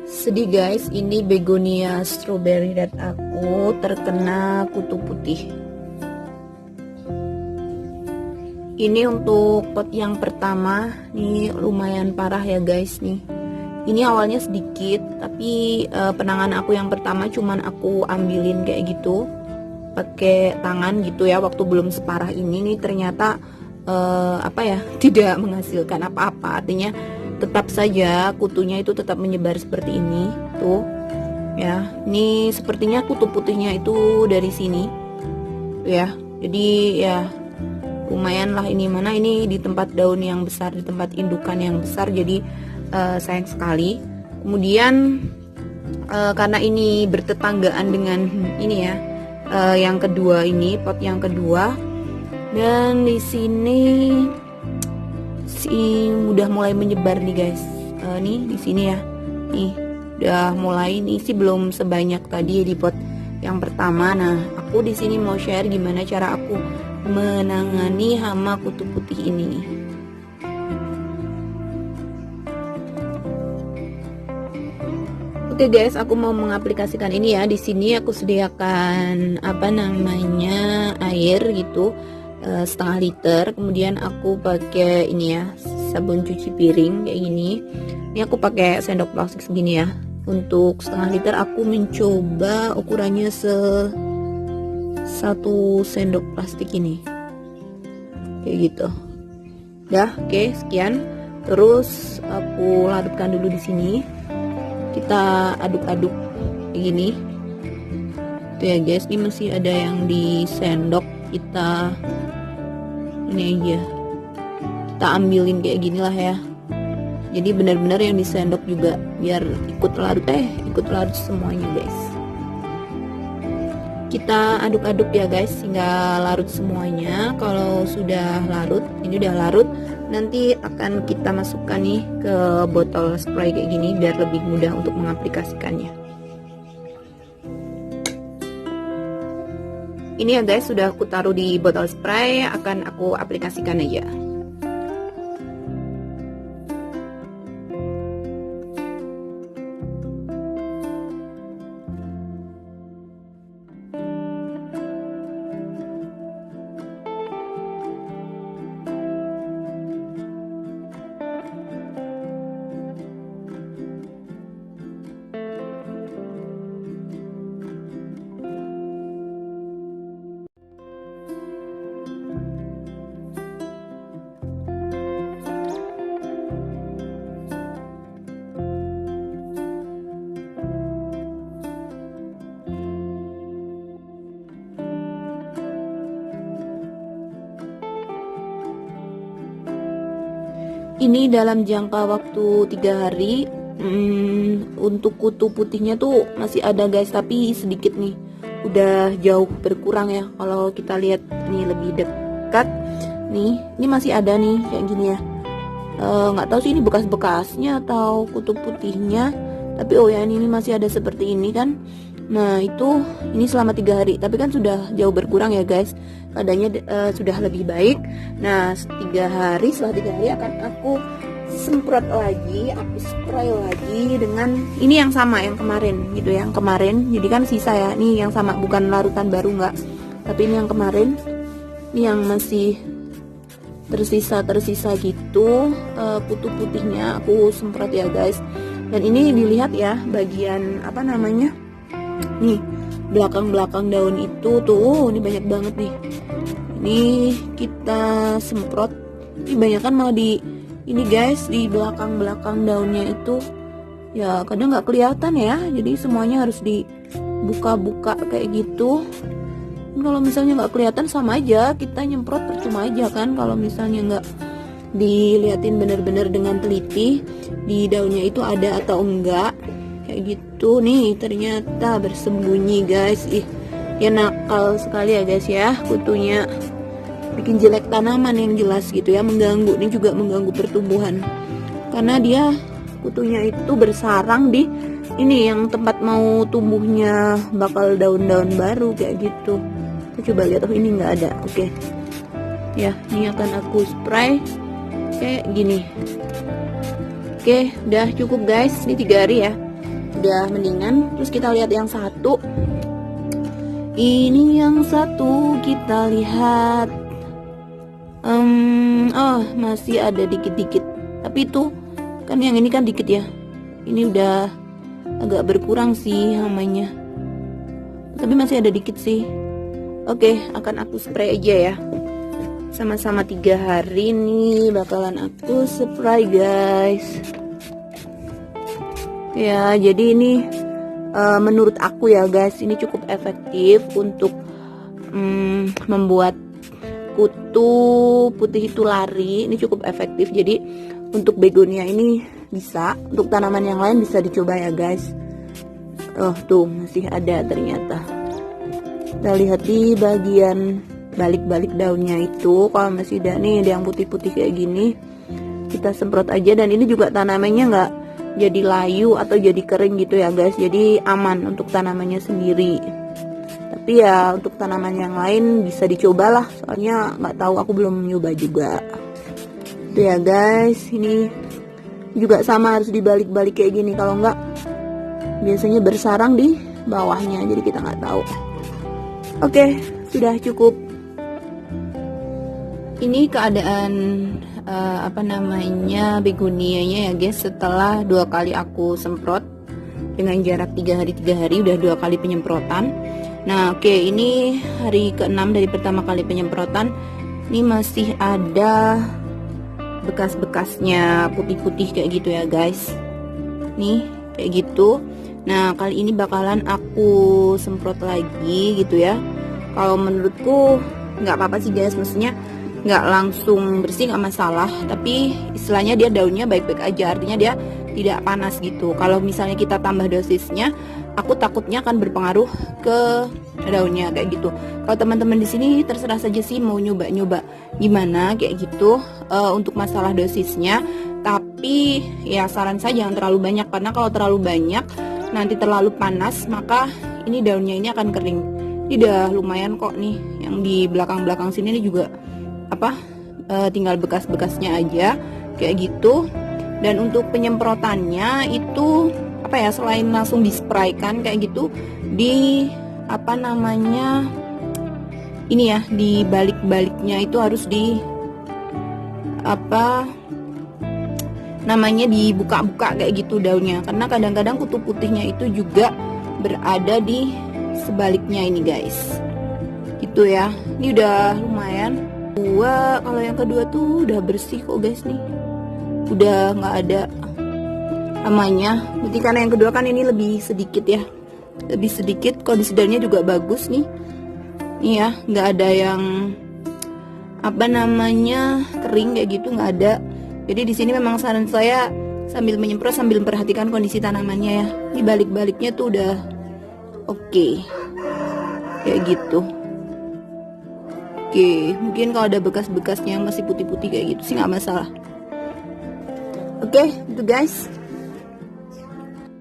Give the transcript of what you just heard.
Sedih guys, ini begonia strawberry red aku terkena kutu putih. Ini untuk pot yang pertama, nih lumayan parah ya guys nih. Ini awalnya sedikit, tapi penanganan aku yang pertama cuman aku ambilin kayak gitu, pakai tangan gitu ya. Waktu belum separah ini nih ternyata tidak menghasilkan apa-apa. Artinya tetap saja kutunya itu tetap menyebar seperti ini tuh ya. Ini sepertinya kutu putihnya itu dari sini tuh ya. Jadi ya lumayan lah, ini mana ini di tempat daun yang besar, di tempat indukan yang besar, jadi sayang sekali. Kemudian karena ini bertetanggaan dengan ini ya, yang kedua, ini pot yang kedua, dan di sini udah mulai menyebar nih guys. Nih di sini ya, nih udah mulai. Nih sih belum sebanyak tadi di pot yang pertama. Nah, aku di sini mau share gimana cara aku menangani hama kutu putih ini. Oke guys, aku mau mengaplikasikan ini ya. Di sini aku sediakan air gitu, setengah liter. Kemudian aku pakai ini ya, sabun cuci piring kayak gini. Ini aku pakai sendok plastik segini ya. Untuk setengah liter aku mencoba ukurannya 1 sendok plastik ini kayak gitu. Dah, oke, sekian. Terus aku larutkan dulu di sini. Kita aduk-aduk kayak gini tuh ya guys. Ini masih ada yang di sendok, kita ini aja kita ambilin kayak gini lah ya. Jadi benar-benar yang di sendok juga biar ikut larut semuanya guys. Kita aduk-aduk ya guys hingga larut semuanya. Kalau sudah larut, ini udah larut, nanti akan kita masukkan nih ke botol spray kayak gini biar lebih mudah untuk mengaplikasikannya. Ini ya guys, sudah aku taruh di botol spray, akan aku aplikasikan aja. Ini dalam jangka waktu 3 hari. Untuk kutu putihnya tuh masih ada guys, tapi sedikit nih, udah jauh berkurang ya. Kalau kita lihat nih lebih dekat nih, ini masih ada nih kayak gini ya. Nggak tahu sih ini bekas-bekasnya atau kutu putihnya, tapi oh ya, ini masih ada seperti ini kan. Nah itu, ini selama 3 hari, tapi kan sudah jauh berkurang ya guys, keadaannya sudah lebih baik. Nah setelah 3 hari akan aku semprot lagi, aku spray lagi dengan ini yang sama yang kemarin gitu, yang kemarin. Jadi kan sisa ya, ini yang sama, bukan larutan baru nggak, tapi ini yang kemarin, ini yang masih tersisa gitu. Kutu putihnya aku semprot ya guys. Dan ini dilihat ya, bagian nih belakang daun itu tuh, ini banyak banget nih. Ini kita semprot, ini banyak kan malah di ini guys, di belakang daunnya itu ya, kadang nggak kelihatan ya, jadi semuanya harus dibuka-buka kayak gitu. Kalau misalnya nggak kelihatan, sama aja kita nyemprot, percuma aja kan kalau misalnya nggak dilihatin benar-benar dengan teliti di daunnya itu ada atau enggak kayak gitu. Nih ternyata bersembunyi guys. Ya nakal sekali ya guys ya, kutunya bikin jelek tanaman yang jelas gitu ya, mengganggu. Ini juga mengganggu pertumbuhan karena dia kutunya itu bersarang di ini yang tempat mau tumbuhnya bakal daun-daun baru kayak gitu. Kita coba lihat, oh ini nggak ada. Oke ya, ini akan aku spray kayak gini. Oke, udah cukup guys, ini 3 hari ya. udah mendingan. Terus kita lihat yang satu. Ini yang satu kita lihat. Oh, masih ada dikit-dikit. Tapi itu kan yang ini kan dikit ya. Ini udah agak berkurang sih namanya. Tapi masih ada dikit sih. Oke, akan aku spray aja ya. Sama-sama 3 hari nih bakalan aku spray guys. Ya, jadi ini menurut aku ya guys, ini cukup efektif untuk membuat kutu putih itu lari. Ini cukup efektif. Jadi untuk begonia ini bisa, untuk tanaman yang lain bisa dicoba ya guys. Oh tuh masih ada ternyata. Kita lihat di bagian balik-balik daunnya itu, kalau masih ada nih, ada yang putih-putih kayak gini, kita semprot aja. Dan ini juga tanamannya nggak jadi layu atau jadi kering gitu ya guys, jadi aman untuk tanamannya sendiri. Tapi ya untuk tanaman yang lain bisa dicobalah, soalnya nggak tahu, aku belum nyoba juga. Itu ya guys, ini juga sama harus dibalik-balik kayak gini, kalau nggak biasanya bersarang di bawahnya, jadi kita nggak tahu. Oke, sudah cukup. Ini keadaan begonianya ya guys, setelah 2 kali aku semprot dengan jarak 3 hari udah 2 kali penyemprotan. Nah oke, ini hari ke-6 dari pertama kali penyemprotan. Ini masih ada bekas-bekasnya putih-putih kayak gitu ya guys. Nih kayak gitu. Nah kali ini bakalan aku semprot lagi gitu ya. Kalau menurutku nggak apa-apa sih guys, maksudnya nggak langsung bersih nggak masalah, tapi istilahnya dia daunnya baik-baik aja, artinya dia tidak panas gitu. Kalau misalnya kita tambah dosisnya, aku takutnya akan berpengaruh ke daunnya kayak gitu. Kalau teman-teman di sini terserah saja sih mau nyoba-nyoba gimana kayak gitu untuk masalah dosisnya. Tapi ya saran saya jangan terlalu banyak, karena kalau terlalu banyak nanti terlalu panas, maka ini daunnya ini akan kering. Ini udah lumayan kok nih, yang di belakang-belakang sini ini juga tinggal bekas-bekasnya aja kayak gitu. Dan untuk penyemprotannya itu selain langsung dispraykan kayak gitu, di ini ya, di balik-baliknya itu harus dibuka-buka kayak gitu daunnya, karena kadang-kadang kutu putihnya itu juga berada di sebaliknya ini guys, gitu ya. Ini udah lumayan. Kalau yang kedua tuh udah bersih kok guys, nih udah nggak ada namanya. Berarti karena yang kedua kan ini lebih sedikit ya, lebih sedikit. Kondisionernya juga bagus nih ya, nggak ada yang kering kayak gitu, nggak ada. Jadi di sini memang saran saya sambil menyemprot sambil memperhatikan kondisi tanamannya ya. Ini balik-baliknya tuh udah oke kayak gitu. Oke, mungkin kalau ada bekas-bekasnya yang masih putih-putih kayak gitu sih nggak masalah. Oke, itu guys.